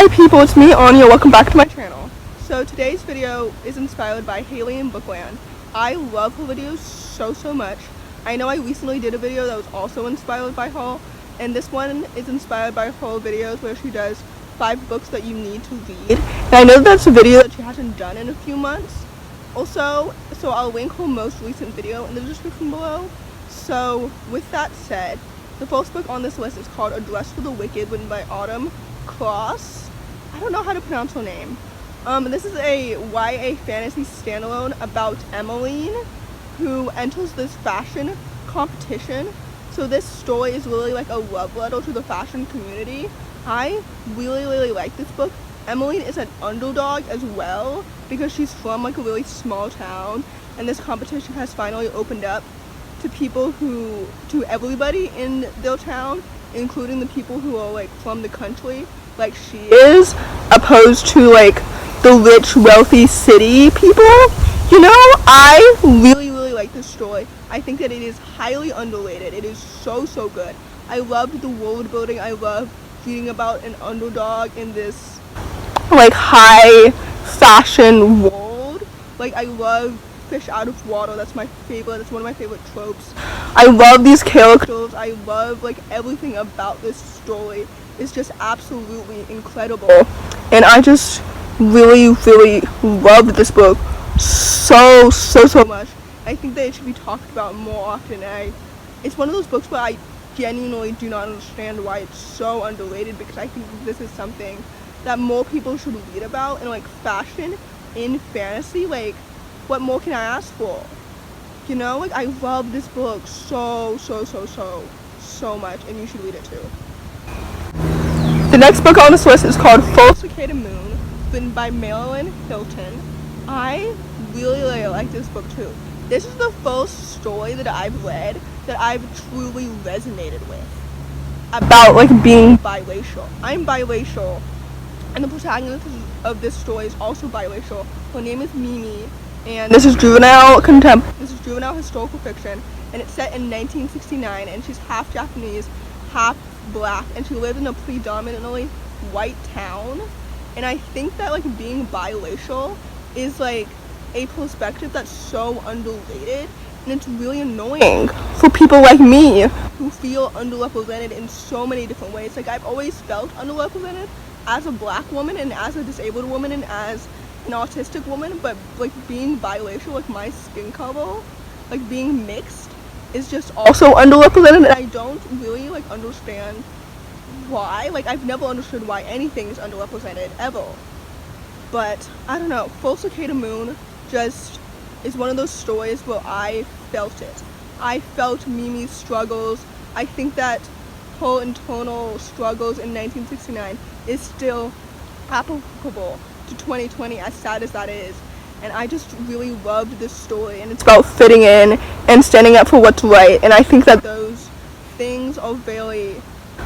Hi people, it's me, Anja. Welcome back to my channel. So today's video is inspired by Haley in Bookland. I love her videos so much. I know I recently did a video that was also inspired by her, and this one is inspired by her videos where she does 5 books that you need to read. And I know that's a video that she hasn't done in a few months. Also, so I'll link her most recent video in the description below. So with that said, the first book on this list is called A Dress for the Wicked, written by Krause. I don't know how to pronounce her name. This is a YA fantasy standalone about Erin, who enters this fashion competition. So this story is really like a love letter to the fashion community. I really like this book. Erin is an underdog as well because she's from like a really small town, and this competition has finally opened up to everybody in their town, including the people who are like from the country, like she is, opposed to like the rich, wealthy city people. You know, I really like this story. I think that it is highly underrated. It is so good. I loved the world building. I love reading about an underdog in this like high fashion world. Like I love fish out of water. That's my favorite. That's one of my favorite tropes. I love these characters. I love like everything about this story. It's just absolutely incredible, and I just really loved this book so much. I think that it should be talked about more often. It's one of those books where I genuinely do not understand why it's so underrated, because I think this is something that more people should read about. And like fashion in fantasy, like what more can I ask for? You know, like I love this book so much, and you should read it too. The next book on this list is called Cicada Moon, written by Marilyn, Hilton. I really like this book too. This is the first story that I've read that I've truly resonated with about like being biracial. I'm biracial, and the protagonist of this story is also biracial. Her name is Mimi, and this is juvenile historical fiction, and it's set in 1969, and she's half Japanese, half black, and she lives in a predominantly white town. And I think that like being biracial is like a perspective that's so underrated, and it's really annoying for people like me who feel underrepresented in so many different ways. Like I've always felt underrepresented as a black woman, and as a disabled woman, and as an autistic woman, but like being biracial, like my skin color, like being mixed, is just also underrepresented, and I don't really like understand why. Like I've never understood why anything is underrepresented ever, but I don't know. Cicada Moon just is one of those stories where I felt it. I felt Mimi's struggles. I think that her internal struggles in 1969 is still applicable to 2020, as sad as that is. And I just really loved this story, and it's about fitting in and standing up for what's right, and I think that those things are very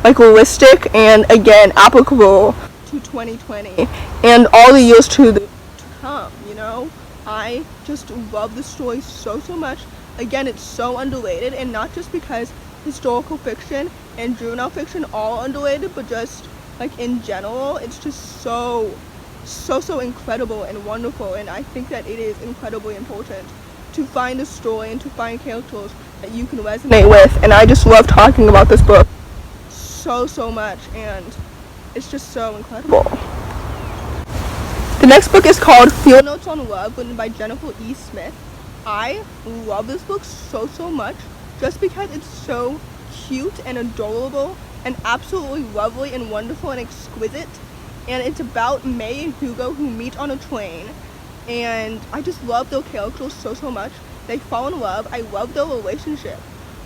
like realistic and again applicable to 2020 and all the years to come. You know, I just love this story so much. Again, it's so underrated, and not just because historical fiction and juvenile fiction are underrated, but just like in general, it's just so incredible and wonderful. And I think that it is incredibly important to find a story and to find characters that you can resonate with, and I just love talking about this book so much, and it's just so incredible. The next book is called Field Notes on Love, written by Jennifer E. Smith. I love this book so much, just because it's so cute and adorable and absolutely lovely and wonderful and exquisite. And it's about May and Hugo, who meet on a train, and I just love their characters so much. They fall in love. I love their relationship,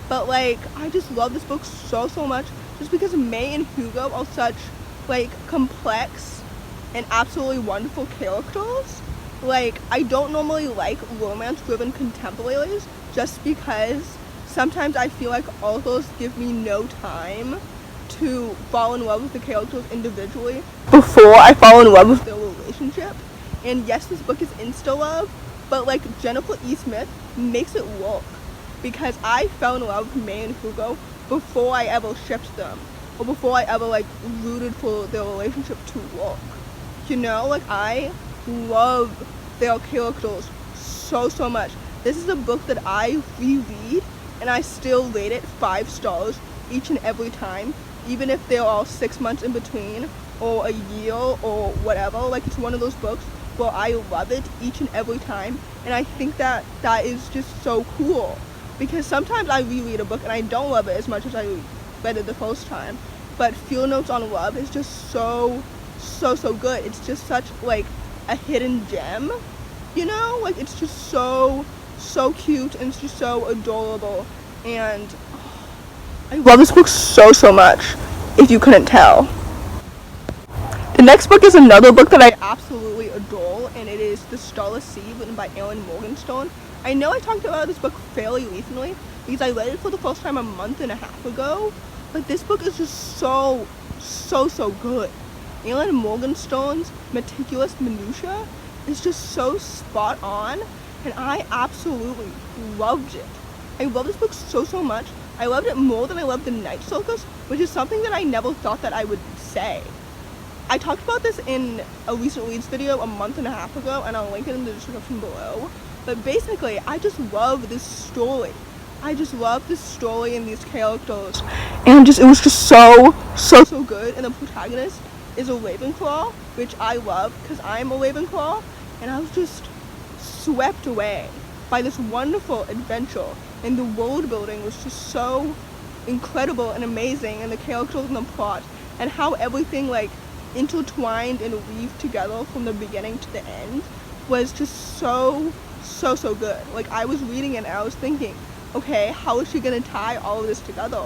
but like I just love this book so much, just because May and Hugo are such like complex and absolutely wonderful characters. Like I don't normally like romance-driven contemporaries, just because sometimes I feel like authors give me no time to fall in love with the characters individually before I fall in love with their relationship. And yes, this book is insta-love, but like Jennifer E. Smith makes it work, because I fell in love with May and Hugo before I ever shipped them. or before I ever like rooted for their relationship to work. You know, like I love their characters so much. This is a book that I reread and I still rate it 5 stars each and every time, even if they're all 6 months in between or a year or whatever. Like, it's one of those books where I love it each and every time, and I think that that is just so cool, because sometimes I reread a book and I don't love it as much as I read it the first time, but Field Notes on Love is just so good. It's just such like a hidden gem, you know, like it's just so cute and it's just so adorable, and I love this book so much, if you couldn't tell. The next book is another book that I absolutely adore, and it is The Starless Sea, written by Erin Morgenstern. I know I talked about this book fairly recently because I read it for the first time a month and a half ago, but this book is just so good. Erin Morgenstern's meticulous minutia is just so spot on, and I absolutely loved it. I love this book so much. I loved it more than I loved The Night Circus, which is something that I never thought that I would say. I talked about this in a recent reads video a month and a half ago, and I'll link it in the description below. But basically, I just love this story. I just love this story and these characters, and it was just so good. And the protagonist is a Ravenclaw, which I love because I'm a Ravenclaw, and I was just swept away by this wonderful adventure, and the world building was just so incredible and amazing, and the characters and the plot and how everything like intertwined and weaved together from the beginning to the end was just so good. Like, I was reading it and I was thinking, okay, how is she gonna tie all of this together?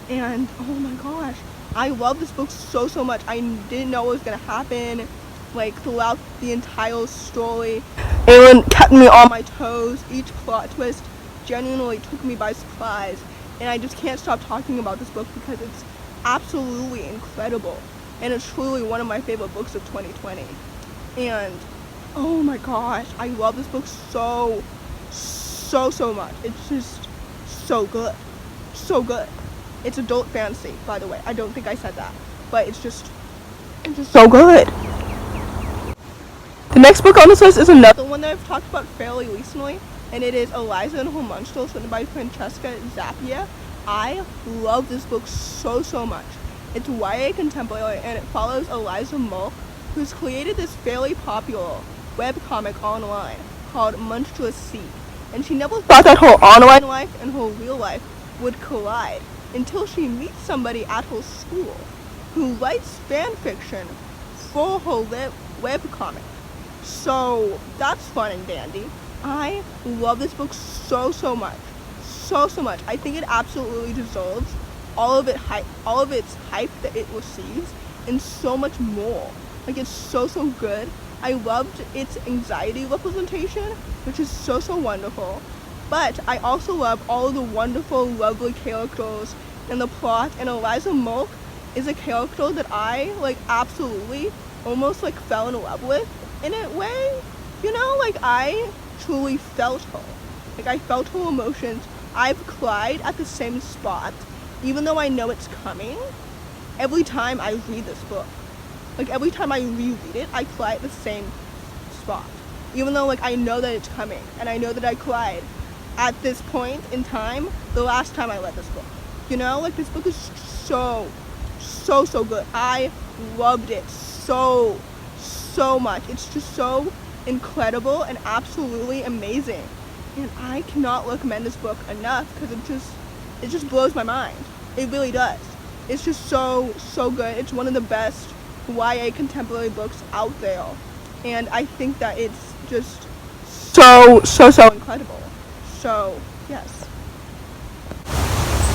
And oh my gosh, I love this book so much. I didn't know what was gonna happen like throughout the entire story. Elin kept me on my toes. Each plot twist genuinely took me by surprise, and I just can't stop talking about this book because it's absolutely incredible, and it's truly one of my favorite books of 2020. And oh my gosh, I love this book so much. It's just so good. It's adult fantasy, by the way. I don't think I said that, but it's just so good. The next book on this list is another one that I've talked about fairly recently, and it is Eliza and Her Monsters, written by Francesca Zappia. I love this book so much. It's YA contemporary, and it follows Eliza Mulk, who's created this fairly popular webcomic online called Monstrous Sea. And she never thought that her online life and her real life would collide until she meets somebody at her school who writes fan fiction for her webcomic. So that's fun and dandy. I love this book so much. I think it absolutely deserves all of its hype that it receives, and so much more. Like, it's so good. I loved its anxiety representation, which is so wonderful. But I also love all of the wonderful, lovely characters and the plot. And Eliza Mulk is a character that I like absolutely almost like fell in love with in a way. You know, like I truly felt her. Like, I felt her emotions. I've cried at the same spot, even though I know it's coming, every time I read this book. Like, every time I reread it, I cry at the same spot, even though like I know that it's coming, and I know that I cried at this point in time the last time I read this book. You know, like, this book is so good. I loved it so much. It's just so incredible and absolutely amazing, and I cannot recommend this book enough because it just blows my mind. It really does. It's just so good. It's one of the best YA contemporary books out there, and I think that it's just so incredible. So yes.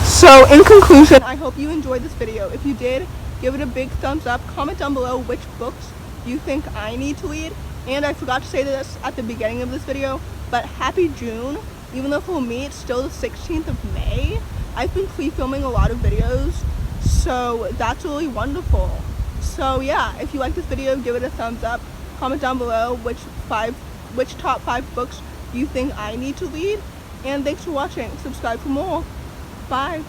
So in conclusion, I hope you enjoyed this video. If you did, give it a big thumbs up. Comment down below which books you think I need to read. And I forgot to say this at the beginning of this video, but happy June. Even though for me it's still the 16th of May, I've been pre-filming a lot of videos, so that's really wonderful. So yeah, if you like this video, give it a thumbs up. Comment down below which top 5 books you think I need to read. And thanks for watching. Subscribe for more. Bye.